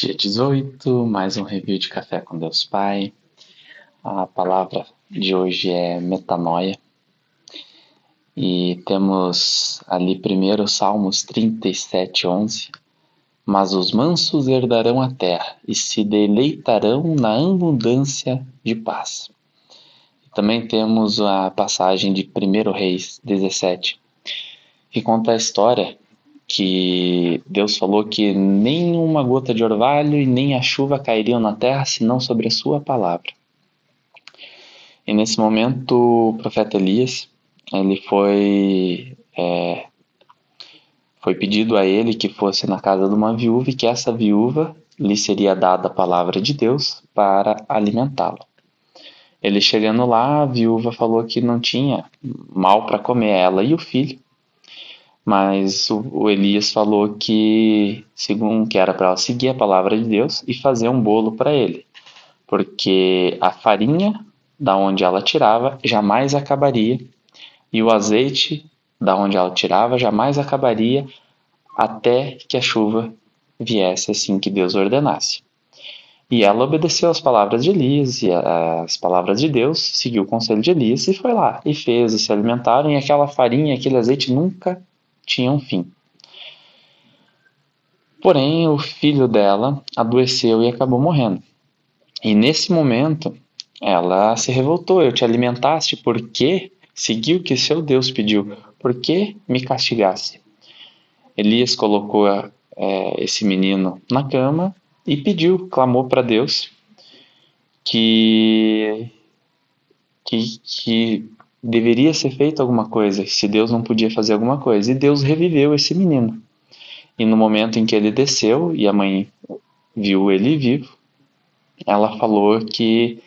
Dia 18, mais um review de Café com Deus Pai. A palavra de hoje é metanoia. E temos ali primeiro Salmos 37:11. Mas os mansos herdarão a terra e se deleitarão na abundância de paz. Também temos a passagem de 1 Reis 17, que conta a história que Deus falou que nem uma gota de orvalho e nem a chuva cairiam na terra, senão sobre a sua palavra. E nesse momento, o profeta Elias, ele foi pedido a ele que fosse na casa de uma viúva e que essa viúva lhe seria dada a palavra de Deus para alimentá-lo. Ele chegando lá, a viúva falou que não tinha mal para comer, ela e o filho. Mas o Elias falou que, segundo que era para ela seguir a palavra de Deus e fazer um bolo para ele, porque a farinha da onde ela tirava jamais acabaria e o azeite da onde ela tirava jamais acabaria até que a chuva viesse assim que Deus ordenasse. E ela obedeceu às palavras de Elias e às palavras de Deus, seguiu o conselho de Elias e foi lá e fez e se alimentaram, e aquela farinha, aquele azeite nunca tinham fim. Porém, o filho dela adoeceu e acabou morrendo. E nesse momento, ela se revoltou. Eu te alimentaste porque segui o que seu Deus pediu. Por que me castigasse? Elias colocou esse menino na cama e pediu, clamou para Deus que deveria ser feito alguma coisa, se Deus não podia fazer alguma coisa. E Deus reviveu esse menino. E no momento em que ele desceu e a mãe viu ele vivo, ela falou que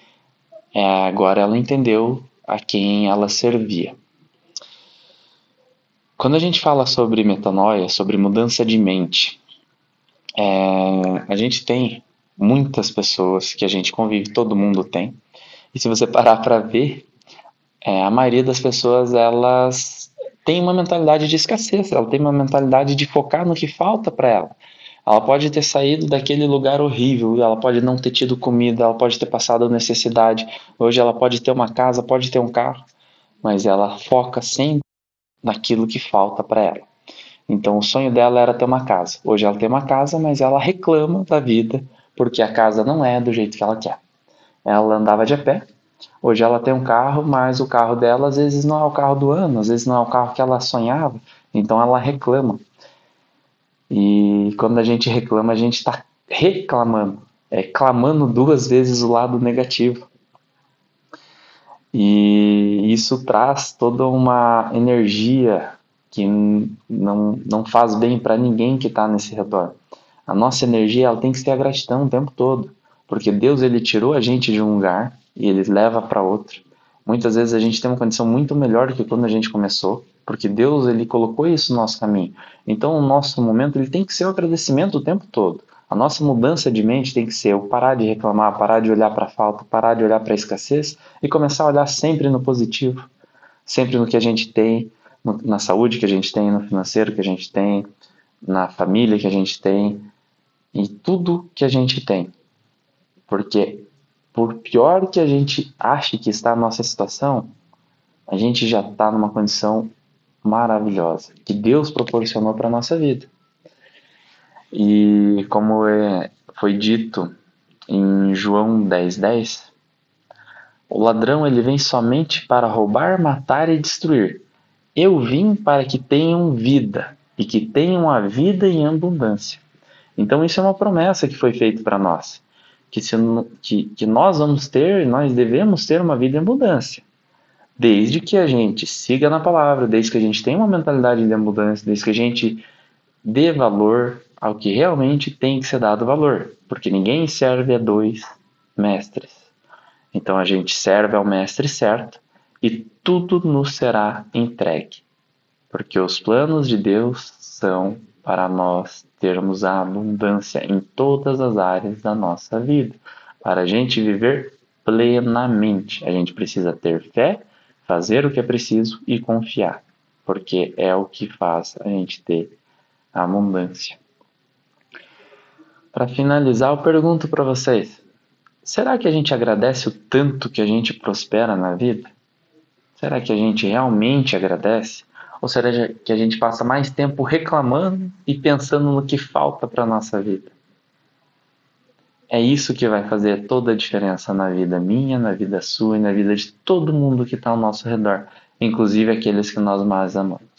agora ela entendeu a quem ela servia. Quando a gente fala sobre metanoia, sobre mudança de mente, a gente tem muitas pessoas que a gente convive, todo mundo tem. E se você parar para ver, a maioria das pessoas, elas tem uma mentalidade de escassez, ela tem uma mentalidade de focar no que falta para ela. Ela pode ter saído daquele lugar horrível, ela pode não ter tido comida, ela pode ter passado necessidade. Hoje ela pode ter uma casa, pode ter um carro, mas ela foca sempre naquilo que falta para ela. Então o sonho dela era ter uma casa. Hoje ela tem uma casa, mas ela reclama da vida porque a casa não é do jeito que ela quer. Ela andava de a pé. Hoje ela tem um carro, mas o carro dela às vezes não é o carro do ano, às vezes não é o carro que ela sonhava. Então ela reclama. E quando a gente reclama, a gente está reclamando, clamando duas vezes o lado negativo. E isso traz toda uma energia que não faz bem para ninguém que está nesse redor. A nossa energia ela tem que ser a gratidão o tempo todo, porque Deus ele tirou a gente de um lugar e ele leva para outro. Muitas vezes a gente tem uma condição muito melhor do que quando a gente começou, porque Deus ele colocou isso no nosso caminho. Então o nosso momento ele tem que ser o agradecimento o tempo todo. A nossa mudança de mente tem que ser o parar de reclamar, parar de olhar para a falta, parar de olhar para a escassez e começar a olhar sempre no positivo, sempre no que a gente tem, na saúde que a gente tem, no financeiro que a gente tem, na família que a gente tem, em tudo que a gente tem. Porque por pior que a gente ache que está a nossa situação, a gente já está numa condição maravilhosa que Deus proporcionou para a nossa vida. E como foi dito em João 10:10, o ladrão ele vem somente para roubar, matar e destruir. Eu vim para que tenham vida e que tenham a vida em abundância. Então isso é uma promessa que foi feita para nós, que nós nós devemos ter uma vida em abundância. Desde que a gente siga na palavra, desde que a gente tenha uma mentalidade de abundância, desde que a gente dê valor ao que realmente tem que ser dado valor, porque ninguém serve a dois mestres. Então a gente serve ao mestre certo e tudo nos será entregue, porque os planos de Deus são para nós termos a abundância em todas as áreas da nossa vida. Para a gente viver plenamente, a gente precisa ter fé, fazer o que é preciso e confiar, porque é o que faz a gente ter a abundância. Para finalizar, eu pergunto para vocês: será que a gente agradece o tanto que a gente prospera na vida? Será que a gente realmente agradece? Ou será que a gente passa mais tempo reclamando e pensando no que falta para a nossa vida? É isso que vai fazer toda a diferença na vida minha, na vida sua e na vida de todo mundo que está ao nosso redor, inclusive aqueles que nós mais amamos.